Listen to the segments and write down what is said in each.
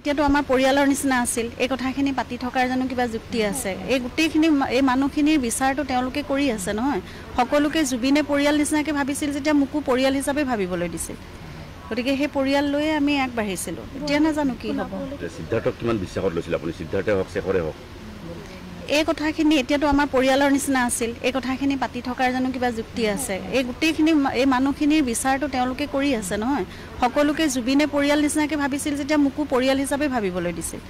এতিয়াতো আমাৰ পৰিয়ালৰ নিচিনা আছিল এই কথাখিনি পাতি থকাৰ জানো কিবা যুক্তি আছে এই গুটেইখিনি এই মানুহখিনিৰ বিচাৰটো তেওঁলোকে কৰি আছে নহয় সকলোকে জুবিনে পৰিয়াল নিচিনাকে ভাবিছিল যেতিয়া মুকু পৰিয়াল হিচাপে ভাবিবলৈ দিছিল গতিকে সেই পৰিয়াল লৈয়ে আমি আগবাঢ়িছিলোঁ এতিয়া নাজানো কি হ'ব সিদ্ধাৰ্থক কিমান বিশ্বাসত লৈছিল আপুনি সিদ্ধাৰ্থে হওক শেখৰে হওক এই কথাখিনি এতিয়াতো আমাৰ পৰিয়ালৰ নিচিনা আছিল এই কথাখিনি পাতি থকাৰ জানো কিবা যুক্তি আছে এই গুটেইখিনি এই মানুহখিনিৰ বিচাৰটো তেওঁলোকে কৰি আছে নহয় সকলোকে জুবিনে পৰিয়াল নিচিনাকে ভাবিছিল যেতিয়া মুকু পৰিয়াল হিচাপে ভাবিবলৈ দিছিল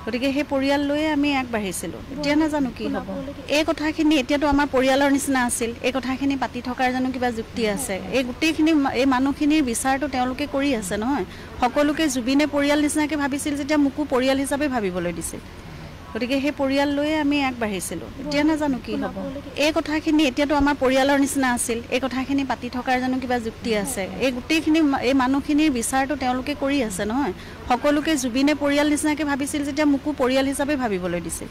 গতিকে সেই পৰিয়াল লৈয়ে আমি আগবাঢ়িছিলোঁ এতিয়া নাজানো কি হ'ব এই কথাখিনি এতিয়াতো আমাৰ পৰিয়ালৰ নিচিনা আছিল এই কথাখিনি পাতি থকাৰ জানো কিবা যুক্তি আছে এই গুটেইখিনি এই মানুহখিনিৰ বিচাৰটো তেওঁলোকে কৰি আছে নহয় সকলোকে জুবিনে পৰিয়াল নিচিনাকে ভাবিছিল যেতিয়া মুকু পৰিয়াল হিচাপে ভাবিবলৈ দিছিল গতিকে সেই পৰিয়াল লৈয়ে আমি আগবাঢ়িছিলোঁ এতিয়া নাজানো কি হ'ব এই কথাখিনি এতিয়াতো আমাৰ পৰিয়ালৰ নিচিনা আছিল এই কথাখিনি পাতি থকাৰ জানো কিবা যুক্তি আছে এই গুটেইখিনি এই মানুহখিনিৰ বিচাৰটো তেওঁলোকে কৰি আছে নহয় সকলোকে জুবিনে পৰিয়াল নিচিনাকে ভাবিছিল যেতিয়া মুকু পৰিয়াল হিচাপে ভাবিবলৈ দিছিল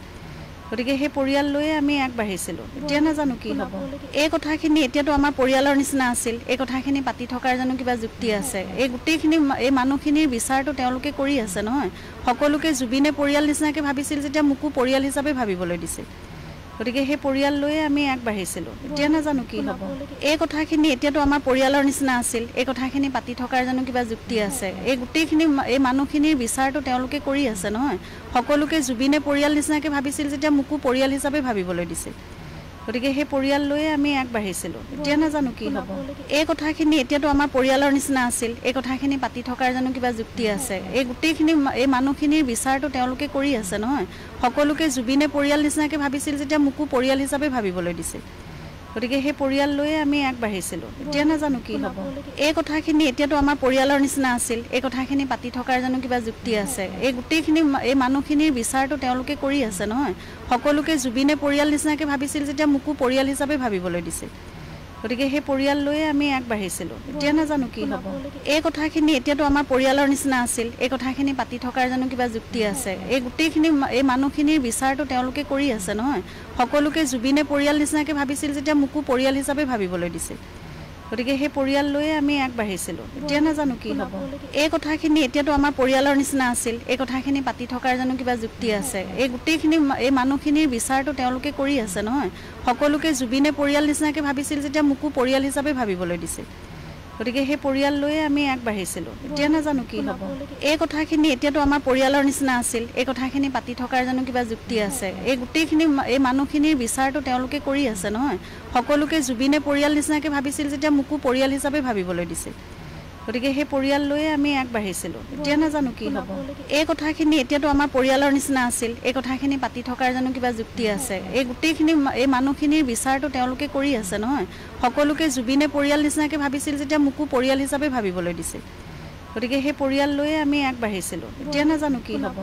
গতিকে সেই পৰিয়াল লৈয়ে আমি আগবাঢ়িছিলোঁ এতিয়া নাজানো কি হ'ব এই কথাখিনি এতিয়াতো আমাৰ পৰিয়ালৰ নিচিনা আছিল এই কথাখিনি পাতি থকাৰ জানো কিবা যুক্তি আছে এই গুটেইখিনি এই মানুহখিনিৰ বিচাৰটো তেওঁলোকে কৰি আছে নহয় সকলোকে জুবিনে পৰিয়াল নিচিনাকে ভাবিছিল যেতিয়া মুকু পৰিয়াল হিচাপে ভাবিবলৈ দিছিল গতিকে সেই পৰিয়াল লৈয়ে আমি আগবাঢ়িছিলোঁ এতিয়া নাজানো কি হ'ব এই কথাখিনি এতিয়াতো আমাৰ পৰিয়ালৰ নিচিনা আছিল এই কথাখিনি পাতি থকাৰ জানো কিবা যুক্তি আছে এই গুটেইখিনি এই মানুহখিনিৰ বিচাৰটো তেওঁলোকে কৰি আছে নহয় সকলোকে জুবিনে পৰিয়াল নিচিনাকে ভাবিছিল যেতিয়া মুকু পৰিয়াল হিচাপে ভাবিবলৈ দিছিল গতিকে সেই পৰিয়াল লৈয়ে আমি আগবাঢ়িছিলোঁ এতিয়া নাজানো কি হ'ব এই কথাখিনি এতিয়াতো আমাৰ পৰিয়ালৰ নিচিনা আছিল এই কথাখিনি পাতি থকাৰ জানো কিবা যুক্তি আছে এই গুটেইখিনি এই মানুহখিনিৰ বিচাৰটো তেওঁলোকে কৰি আছে নহয় সকলোকে জুবিনে পৰিয়াল নিচিনাকে ভাবিছিল যেতিয়া মুকু পৰিয়াল হিচাপে ভাবিবলৈ দিছিল গতিকে সেই পৰিয়াল লৈয়ে আমি আগবাঢ়িছিলোঁ এতিয়া নাজানো কি হ'ব এই কথাখিনি এতিয়াতো আমাৰ পৰিয়ালৰ নিচিনা আছিল এই কথাখিনি পাতি থকাৰ জানো কিবা যুক্তি আছে এই গুটেইখিনি এই মানুহখিনিৰ বিচাৰটো তেওঁলোকে কৰি আছে নহয় সকলোকে জুবিনে পৰিয়াল নিচিনাকে ভাবিছিল যেতিয়া মুকু পৰিয়াল হিচাপে ভাবিবলৈ দিছিল গতিকে সেই পৰিয়াল লৈয়ে আমি আগবাঢ়িছিলোঁ এতিয়া নাজানো কি হ'ব এই কথাখিনি এতিয়াতো আমাৰ পৰিয়ালৰ নিচিনা আছিল এই কথাখিনি পাতি থকাৰ জানো কিবা যুক্তি আছে এই গুটেইখিনি এই মানুহখিনিৰ বিচাৰটো তেওঁলোকে কৰি আছে নহয় সকলোকে জুবিনে পৰিয়াল নিচিনাকে ভাবিছিল যেতিয়া মুকু পৰিয়াল হিচাপে ভাবিবলৈ দিছিল গতিকে সেই পৰিয়াল লৈয়ে আমি আগবাঢ়িছিলোঁ এতিয়া নাজানো কি হ'ব এই কথাখিনি এতিয়াতো আমাৰ পৰিয়ালৰ নিচিনা আছিল এই কথাখিনি পাতি থকাৰ জানো কিবা যুক্তি আছে এই গুটেইখিনি এই মানুহখিনিৰ বিচাৰটো তেওঁলোকে কৰি আছে নহয় সকলোকে জুবিনে পৰিয়াল নিচিনাকে ভাবিছিল যেতিয়া মুকু পৰিয়াল হিচাপে ভাবিবলৈ দিছিল গতিকে সেই পৰিয়াল লৈয়ে আমি আগবাঢ়িছিলোঁ এতিয়া নাজানো কি হ'ব এই কথাখিনি এতিয়াতো আমাৰ পৰিয়ালৰ নিচিনা আছিল এই কথাখিনি পাতি থকাৰ জানো কিবা যুক্তি আছে এই গুটেইখিনি এই মানুহখিনিৰ বিচাৰটো তেওঁলোকে কৰি আছে নহয় সকলোকে জুবিনে পৰিয়াল নিচিনাকে ভাবিছিল যেতিয়া মুকু পৰিয়াল হিচাপে ভাবিবলৈ দিছিল গতিকে সেই পৰিয়াল লৈয়ে আমি আগবাঢ়িছিলোঁ এতিয়া নাজানো কি হ'ব এই কথাখিনি এতিয়াতো আমাৰ পৰিয়ালৰ নিচিনা আছিল এই কথাখিনি পাতি থকাৰ জানো কিবা যুক্তি আছে এই গুটেইখিনি এই মানুহখিনিৰ বিচাৰটো তেওঁলোকে কৰি আছে নহয় সকলোকে জুবিনে পৰিয়াল নিচিনাকে ভাবিছিল যেতিয়া মুকু পৰিয়াল হিচাপে ভাবিবলৈ দিছিল গতিকে সেই পৰিয়াল লৈয়ে আমি আগবাঢ়িছিলোঁ এতিয়া নাজানো কি হ'ব